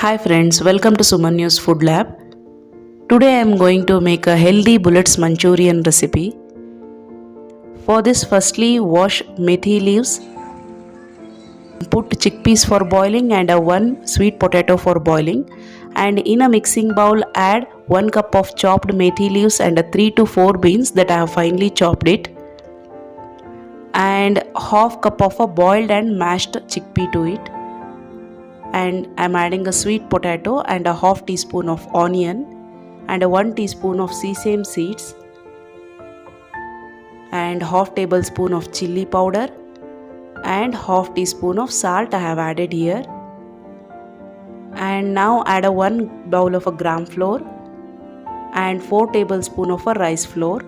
Hi friends, welcome to Sumanyu'z Food Lab. Today I am going to make a healthy bullets Manchurian recipe. For this, firstly wash methi leaves, put chickpeas for boiling and one sweet potato for boiling, and in a mixing bowl add 1 cup of chopped methi leaves and 3 to 4 beans that I have finely chopped it, and half cup of a boiled and mashed chickpea to it. And I'm adding a sweet potato and a half teaspoon of onion and a 1 teaspoon of sesame seeds and half tablespoon of chili powder and half teaspoon of salt I have added here. And now add a 1 bowl of a gram flour and 4 tablespoon of a rice flour.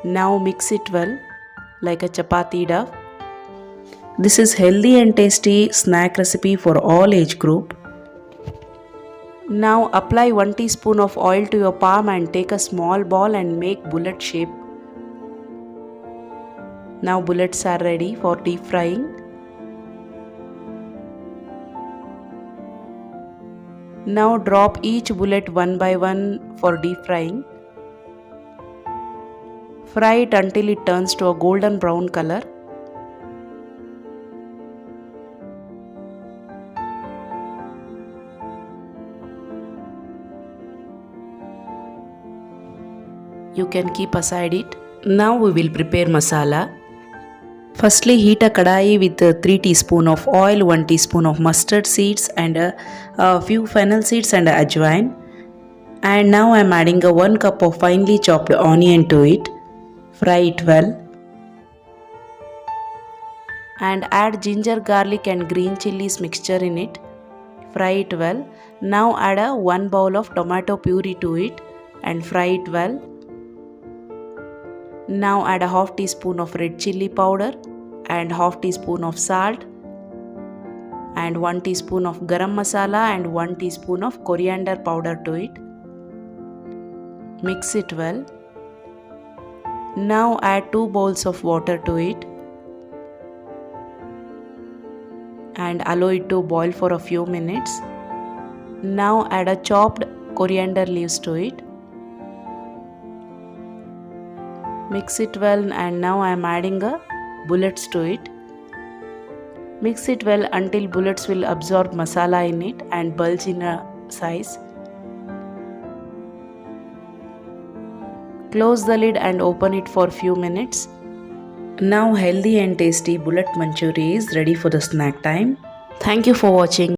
Now mix it well like a chapati dough. This is healthy and tasty snack recipe for all age group. Now apply 1 teaspoon of oil to your palm and take a small ball and make bullet shape. Now bullets are ready for deep frying. Now drop each bullet one by one for deep frying. Fry it until it turns to a golden brown color. You can keep aside it. Now we will prepare masala. Firstly heat a kadai with 3 teaspoon of oil, 1 teaspoon of mustard seeds and a few fennel seeds and ajwain. And now I am adding a 1 cup of finely chopped onion to it. Fry it well. And add ginger, garlic and green chilies mixture in it. Fry it well. Now add a 1 bowl of tomato puree to it and fry it well. Now add a half teaspoon of red chili powder and half teaspoon of salt and 1 teaspoon of garam masala and 1 teaspoon of coriander powder to it. Mix it well. Now add 2 bowls of water to it and allow it to boil for a few minutes. Now add a chopped coriander leaves to it. Mix it well and now I am adding bullets to it. Mix it well until bullets will absorb masala in it and bulge in a size. Close the lid and open it for few minutes. Now healthy and tasty bullet manchuri is ready for the snack time. Thank you for watching.